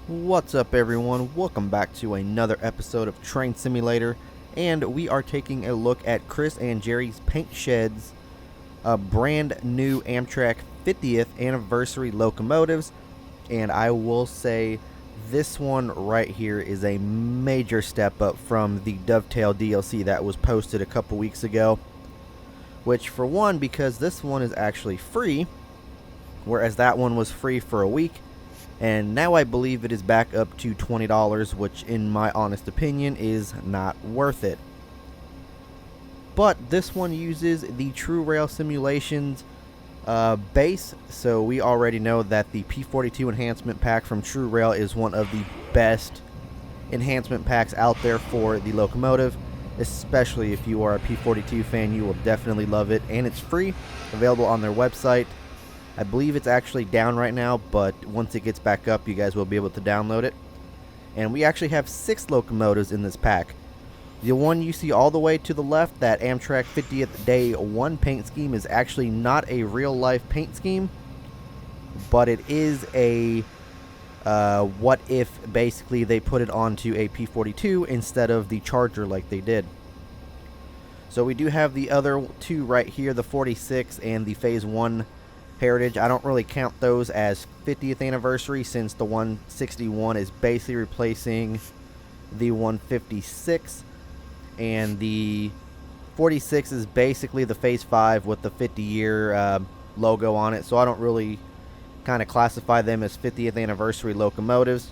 What's up, everyone? Welcome back to another episode of Train Simulator, and we are taking a look at Chris and Jerry's Paint Shed's brand new Amtrak 50th anniversary locomotives. And I will say this one right here is a major step up from the Dovetail DLC that was posted a couple weeks ago, which, for one, because this one is actually free, whereas that one was free for a week. And now I believe it is back up to $20, which in my honest opinion is not worth it. But this one uses the True Rail Simulations base, so we already know that the P42 enhancement pack from True Rail is one of the best enhancement packs out there for the locomotive. Especially if you are a P42 fan, you will definitely love it, and it's free, available on their website. I believe it's actually down right now, but once it gets back up, you guys will be able to download it. And we actually have 6 locomotives in this pack. The one you see all the way to the left, that Amtrak 50th Day 1 paint scheme, is actually not a real-life paint scheme, but it is a what if basically they put it onto a P42 instead of the Charger like they did. So we do have the other 2 right here, the 46 and the Phase 1 Heritage. I don't really count those as 50th anniversary, since the 161 is basically replacing the 156, and the 46 is basically the Phase 5 with the 50-year logo on it, so I don't really kind of classify them as 50th anniversary locomotives,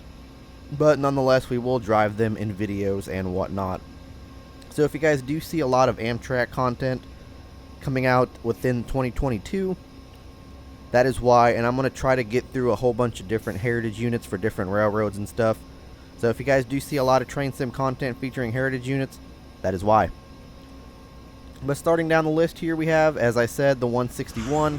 but nonetheless we will drive them in videos and whatnot. So if you guys do see a lot of Amtrak content coming out within 2022, that is why, and I'm going to try to get through a whole bunch of different heritage units for different railroads and stuff. So if you guys do see a lot of train sim content featuring heritage units, that is why. But starting down the list here, we have, as I said, the 161,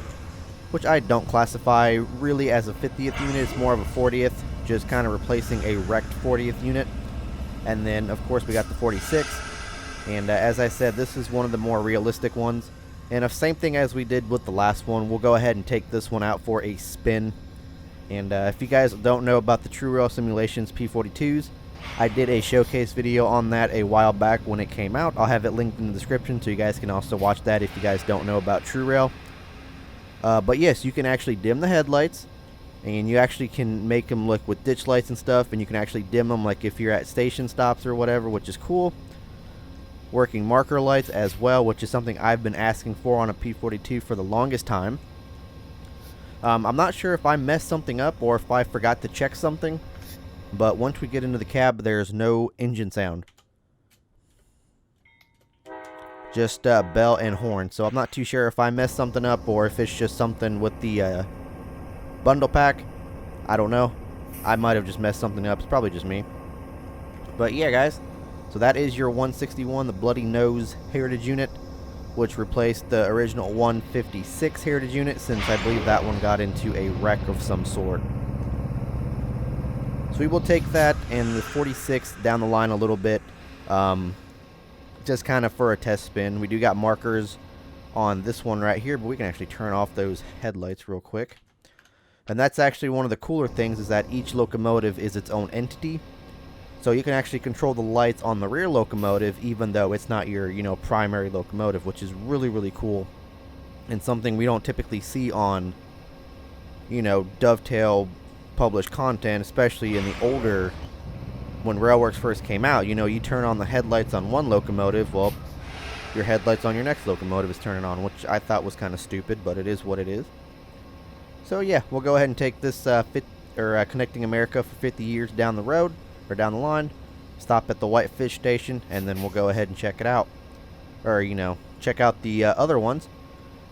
which I don't classify really as a 50th unit. It's more of a 40th, just kind of replacing a wrecked 40th unit. And then, of course, we got the 46. And as I said, this is one of the more realistic ones. And the same thing as we did with the last one, we'll go ahead and take this one out for a spin. And if you guys don't know about the True Rail Simulations P42s, I did a showcase video on that a while back when it came out. I'll have it linked in the description, so you guys can also watch that if you guys don't know about True Rail. But yes, you can actually dim the headlights, and you actually can make them look with ditch lights and stuff, and you can actually dim them like if you're at station stops or whatever, which is cool. Working marker lights as well, which is something I've been asking for on a P42 for the longest time. I'm not sure if I messed something up or if I forgot to check something, but once we get into the cab, there's no engine sound. Just bell and horn. So I'm not too sure if I messed something up or if it's just something with the bundle pack. I don't know. I might have just messed something up. It's probably just me. But yeah, guys. So that is your 161, the Bloody Nose Heritage Unit, which replaced the original 156 Heritage Unit, since I believe that one got into a wreck of some sort. So we will take that and the 46 down the line a little bit, just kind of for a test spin. We do got markers on this one right here, but we can actually turn off those headlights real quick. And that's actually one of the cooler things, is that each locomotive is its own entity. So you can actually control the lights on the rear locomotive, even though it's not your, primary locomotive, which is really, really cool. And something we don't typically see on, Dovetail published content, especially in the older, when Railworks first came out. You turn on the headlights on one locomotive, well, your headlights on your next locomotive is turning on, which I thought was kind of stupid, but it is what it is. So yeah, we'll go ahead and take this Connecting America for 50 years down the road, or down the line, stop at the Whitefish station, and then we'll go ahead and check it out. Or, check out the other ones.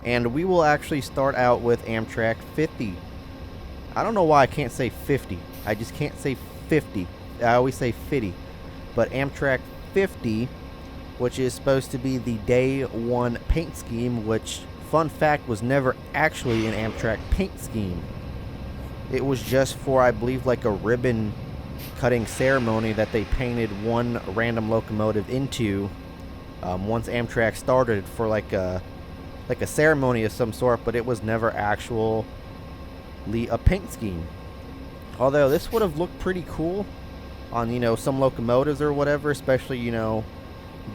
And we will actually start out with Amtrak 50. I don't know why I can't say 50. I just can't say 50. I always say 50. But Amtrak 50, which is supposed to be the Day 1 paint scheme, which, fun fact, was never actually an Amtrak paint scheme. It was just for, I believe, like a ribbon cutting ceremony that they painted one random locomotive into once Amtrak started, for like a ceremony of some sort, but it was never actually a paint scheme. Although this would have looked pretty cool on, you know, some locomotives or whatever, especially, you know,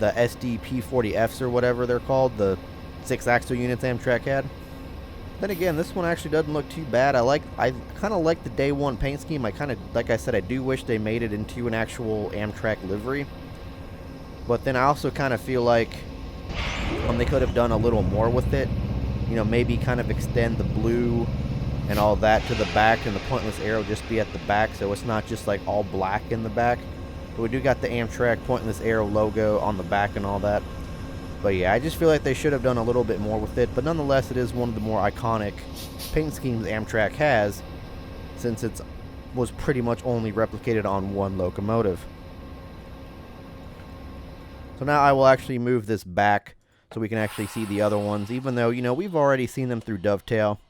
the SDP40Fs or whatever they're called, the 6-axle units Amtrak had. Then again, this one actually doesn't look too bad. I kind of like the day one paint scheme. I kind of, like I said, I do wish they made it into an actual Amtrak livery. But then I also kind of feel like they could have done a little more with it. You know, maybe kind of extend the blue and all that to the back, and the pointless arrow just be at the back, so it's not just like all black in the back. But we do got the Amtrak pointless arrow logo on the back and all that. But yeah, I just feel like they should have done a little bit more with it. But nonetheless, it is one of the more iconic paint schemes Amtrak has, since it was pretty much only replicated on one locomotive. So now I will actually move this back so we can actually see the other ones, even though, you know, we've already seen them through Dovetail.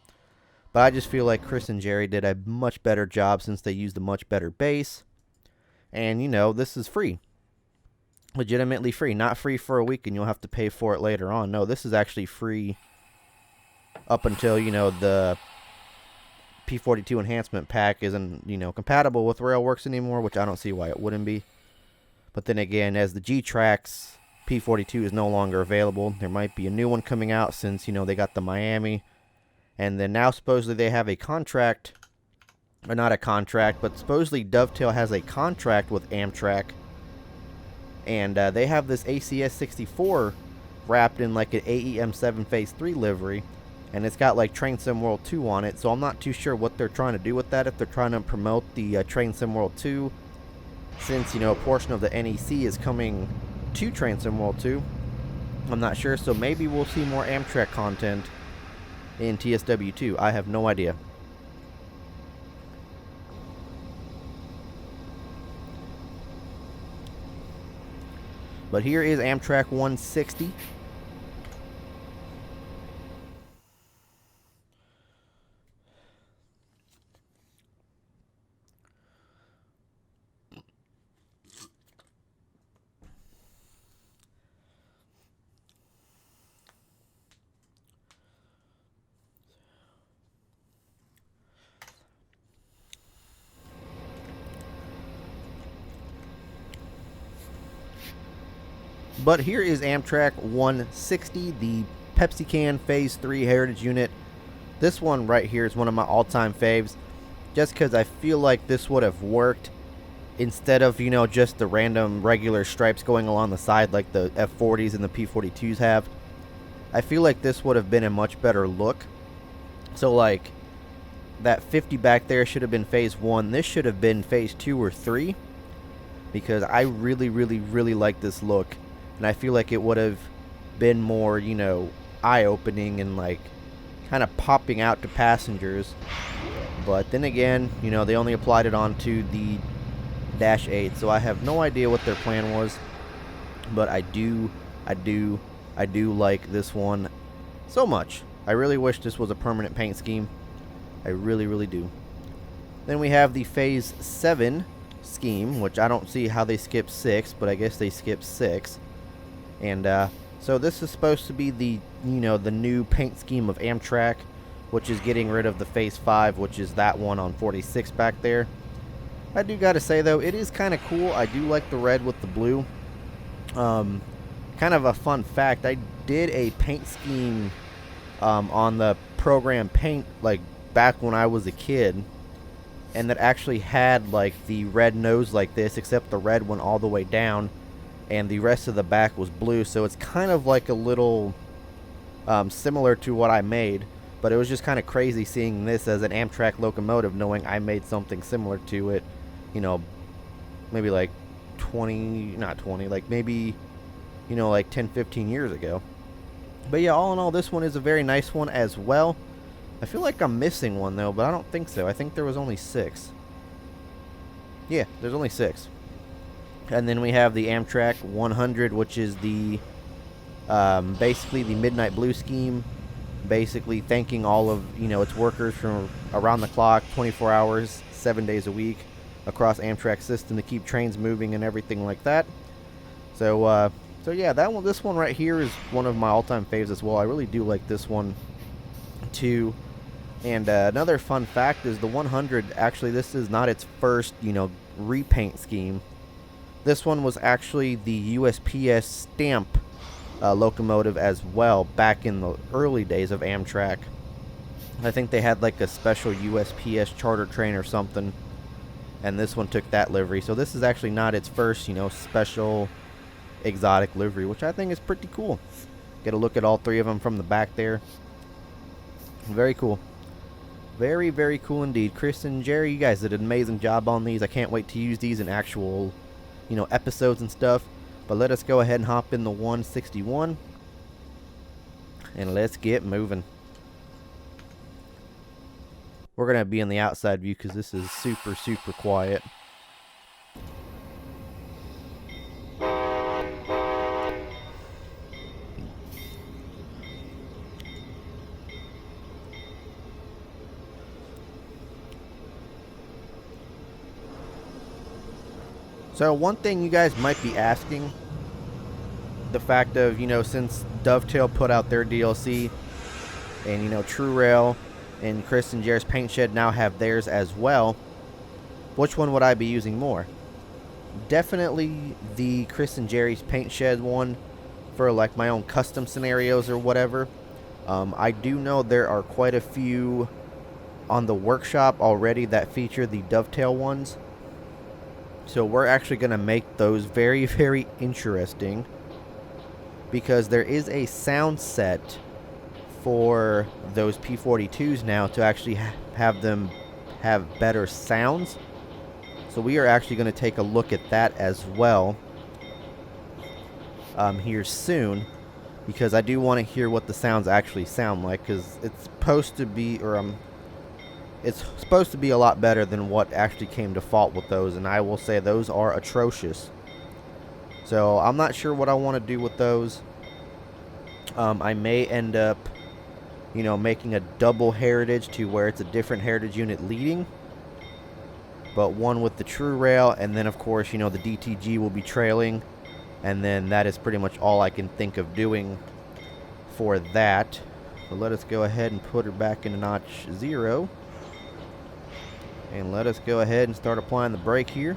But I just feel like Chris and Jerre did a much better job since they used a much better base. And, you know, this is free. Legitimately free. Not free for a week and you'll have to pay for it later on. No, this is actually free up until, you know, the P42 enhancement pack isn't, you know, compatible with Railworks anymore, which I don't see why it wouldn't be. But then again, as the G-Trax P42 is no longer available, there might be a new one coming out since, you know, they got the Miami. And then now supposedly they have a contract, or not a contract, but supposedly Dovetail has a contract with Amtrak. And they have this ACS 64 wrapped in like an AEM7 Phase 3 livery. And it's got like Train Sim World 2 on it. So I'm not too sure what they're trying to do with that. If they're trying to promote the Train Sim World 2. Since, you know, a portion of the NEC is coming to Train Sim World 2. I'm not sure. So maybe we'll see more Amtrak content in TSW2. I have no idea. But here is Amtrak 160. But here is Amtrak 160, the Pepsi Can Phase 3 Heritage Unit. This one right here is one of my all-time faves, just because I feel like this would have worked instead of, you know, just the random regular stripes going along the side like the F40s and the P42s have. I feel like this would have been a much better look. So, like, that 50 back there should have been Phase 1. This should have been Phase 2 or 3, because I really, really, really like this look. And I feel like it would have been more, you know, eye-opening and, like, kind of popping out to passengers. But then again, you know, they only applied it onto the Dash 8. So I have no idea what their plan was. But I do like this one so much. I really wish this was a permanent paint scheme. I really, really do. Then we have the Phase 7 scheme, which I don't see how they skipped 6, but I guess they skipped 6. And so this is supposed to be the, you know, the new paint scheme of Amtrak, which is getting rid of the Phase 5, which is that one on 46 back there. I do gotta say though, it is kind of cool. I do like the red with the blue. Kind of a fun fact, I did a paint scheme on the program Paint, like back when I was a kid, and that actually had like the red nose like this, except the red went all the way down and the rest of the back was blue. So it's kind of like a little similar to what I made, but it was just kind of crazy seeing this as an Amtrak locomotive, knowing I made something similar to it, you know, maybe like 20, not 20, like maybe, you know, like 10-15 years ago. But yeah, all in all, this one is a very nice one as well. I feel like I'm missing one though, but I don't think so. I think there was only 6. Yeah, there's only 6. And then we have the Amtrak 100, which is the basically the Midnight Blue scheme, basically thanking all of, you know, its workers from around the clock, 24 hours, 7 days a week across Amtrak's system to keep trains moving and everything like that. So yeah, this one right here is one of my all-time faves as well. I really do like this one too. And another fun fact is the 100, actually this is not its first, repaint scheme. This one was actually the USPS stamp locomotive as well, back in the early days of Amtrak. I think they had like a special USPS charter train or something, and this one took that livery. So this is actually not its first, special exotic livery, which I think is pretty cool. Get a look at all three of them from the back there. Very cool. Very, very cool indeed. Chris and Jerry, you guys did an amazing job on these. I can't wait to use these in actual, episodes and stuff. But let us go ahead and hop in the 161. And let's get moving. We're going to be in the outside view because this is super, super quiet. So one thing you guys might be asking, the fact of, since Dovetail put out their DLC, and, True Rail and Chris and Jerre's Paint Shed now have theirs as well, which one would I be using more? Definitely the Chris and Jerre's Paint Shed one for like my own custom scenarios or whatever. I do know there are quite a few on the workshop already that feature the Dovetail ones. So we're actually going to make those very, very interesting, because there is a sound set for those P42s now to actually have them have better sounds. So we are actually going to take a look at that as well here soon, because I do want to hear what the sounds actually sound like, because it's supposed to be, it's supposed to be a lot better than what actually came default with those, and I will say those are atrocious. So I'm not sure what I want to do with those. I may end up, making a double heritage to where it's a different heritage unit leading, but one with the True Rail, and then of course, the DTG will be trailing, and then that is pretty much all I can think of doing for that. So let us go ahead and put her back into notch 0. And let us go ahead and start applying the brake here.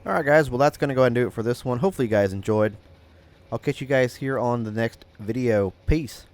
Alright guys, well that's going to go ahead and do it for this one. Hopefully you guys enjoyed. I'll catch you guys here on the next video. Peace.